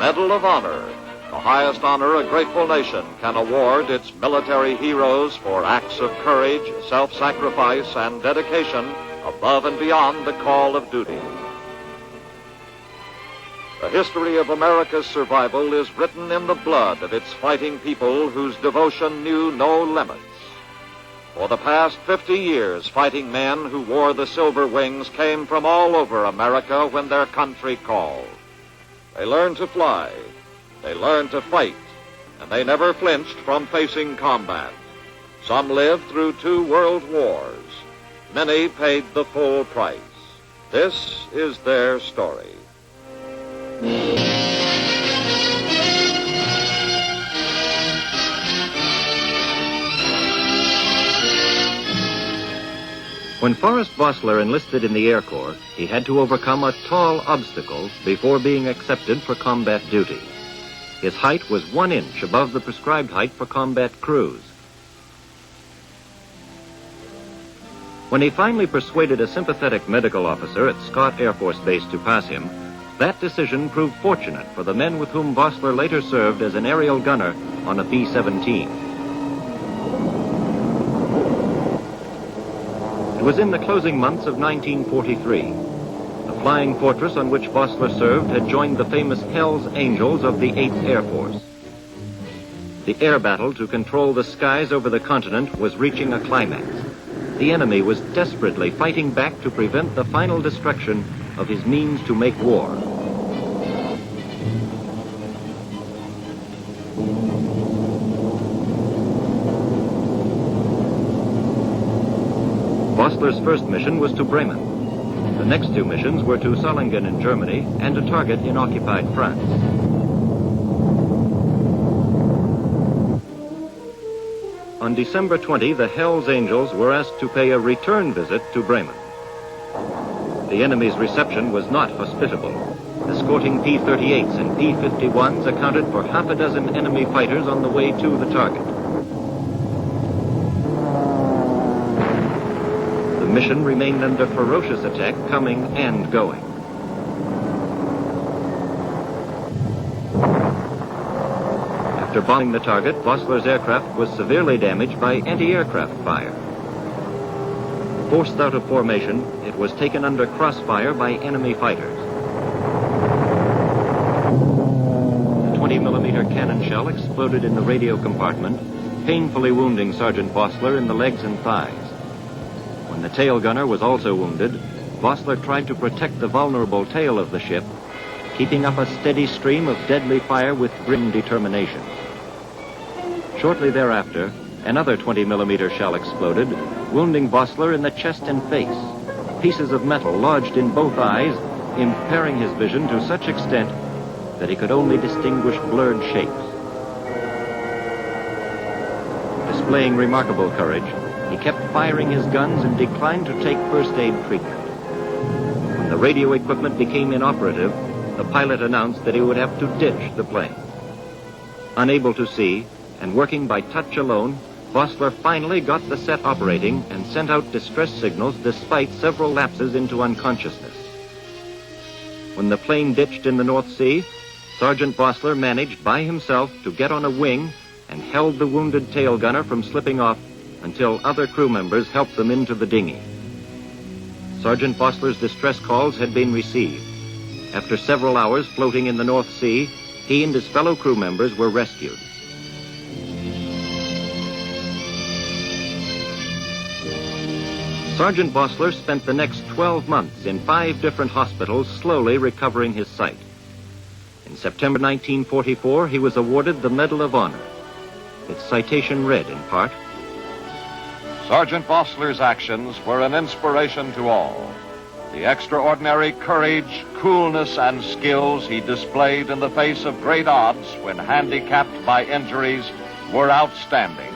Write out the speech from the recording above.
Medal of Honor, the highest honor a grateful nation can award its military heroes for acts of courage, self-sacrifice, and dedication above and beyond the call of duty. The history of America's survival is written in the blood of its fighting people whose devotion knew no limits. For the past 50 years, fighting men who wore the silver wings came from all over America when their country called. They learned to fly, they learned to fight, and they never flinched from facing combat. Some lived through 2 world wars. Many paid the full price. This is their story. When Forrest Vosler enlisted in the Air Corps, he had to overcome a tall obstacle before being accepted for combat duty. His height was 1 inch above the prescribed height for combat crews. When he finally persuaded a sympathetic medical officer at Scott Air Force Base to pass him, that decision proved fortunate for the men with whom Vosler later served as an aerial gunner on a B-17. It was in the closing months of 1943. The flying fortress on which Vosler served had joined the famous Hell's Angels of the 8th Air Force. The air battle to control the skies over the continent was reaching a climax. The enemy was desperately fighting back to prevent the final destruction of his means to make war. Vosler's first mission was to Bremen. The next 2 missions were to Solingen in Germany and a target in occupied France. On December 20, the Hell's Angels were asked to pay a return visit to Bremen. The enemy's reception was not hospitable. Escorting P-38s and P-51s accounted for half a dozen enemy fighters on the way to the target. The mission remained under ferocious attack, coming and going. After bombing the target, Vosler's aircraft was severely damaged by anti-aircraft fire. Forced out of formation, it was taken under crossfire by enemy fighters. A 20-millimeter cannon shell exploded in the radio compartment, painfully wounding Sergeant Vosler in the legs and thighs. When the tail gunner was also wounded, Vosler tried to protect the vulnerable tail of the ship, keeping up a steady stream of deadly fire with grim determination. Shortly thereafter, another 20-millimeter shell exploded, wounding Vosler in the chest and face. Pieces of metal lodged in both eyes, impairing his vision to such extent that he could only distinguish blurred shapes. Displaying remarkable courage, he kept firing his guns and declined to take first aid treatment. When the radio equipment became inoperative, the pilot announced that he would have to ditch the plane. Unable to see, and working by touch alone, Vosler finally got the set operating and sent out distress signals despite several lapses into unconsciousness. When the plane ditched in the North Sea, Sergeant Vosler managed by himself to get on a wing and held the wounded tail gunner from slipping off until other crew members helped them into the dinghy. Sergeant Vosler's distress calls had been received. After several hours floating in the North Sea, he and his fellow crew members were rescued. Sergeant Vosler spent the next 12 months in 5 different hospitals slowly recovering his sight. In September 1944, he was awarded the Medal of Honor. Its citation read in part, Sergeant Vosler's actions were an inspiration to all. The extraordinary courage, coolness, and skills he displayed in the face of great odds when handicapped by injuries were outstanding.